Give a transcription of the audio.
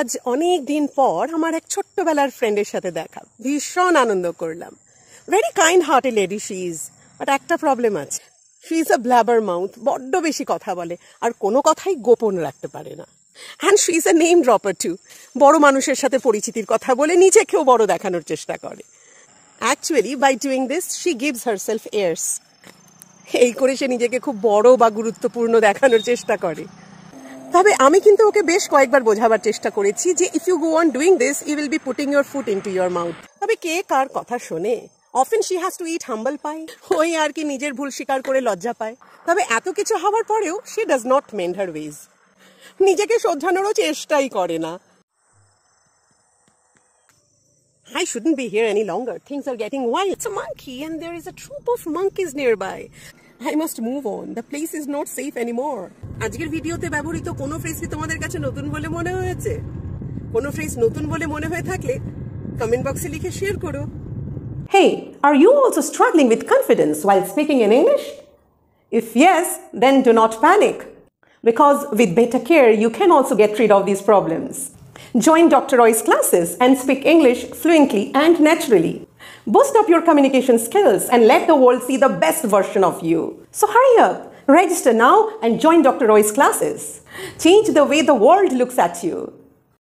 আজ অনেক দিন পর আমার এক ছোট্টবেলার ফ্রেন্ডের সাথে দেখা, ভীষণ আনন্দ করলাম। Very kind hearted lady she is, but একটা প্রবলেম আছে। শি ইজ আ ব্ল্যাবার মাউথ, বড্ড বেশি কথা বলে আর কোনো কথাই গোপন রাখতে পারে না। And she is a name dropper too, বড় মানুষের সাথে পরিচিতির কথা বলে নিজেকেও বড় দেখানোর চেষ্টা করে। Actually by doing this she gives herself airs. এই করে সে নিজেকে খুব বড় বা গুরুত্বপূর্ণ দেখানোর চেষ্টা করে। তবে আমি কিন্তু ওকে বেশ কয়েকবার বোঝাবার চেষ্টা করেছি যে if you go on doing this you will be putting your foot into your mouth. তবে কে কার কথা শোনে? Often she has to eat humble pie, ওই আর কি নিজের ভুল স্বীকার করে লজ্জা পায়। তবে এত কিছু হওয়ার পরেও she does not mend her ways, নিজেকে শোধরানোরও চেষ্টাই করে না। I shouldn't be here any longer. Things are getting wild. It's a monkey and there is a troop of monkeys nearby. I must move on. The place is not safe anymore. আজকের ভিডিওতে ব্যবহৃত কোনো phrase কি তোমাদের কাছে নতুন বলে মনে হয়েছে? কোনো ফ্রেজ নতুন বলে মনে হয়ে থাকলে কমেন্ট বক্সে লিখে শেয়ার করো। Hey, are you also struggling with confidence while speaking in English? If yes, then do not panic. Because with better care, you can also get rid of these problems. Join Dr. Roy's classes and speak English fluently and naturally. Boost up your communication skills and let the world see the best version of you. So hurry up, register now and join Dr. Roy's classes. Change the way the world looks at you.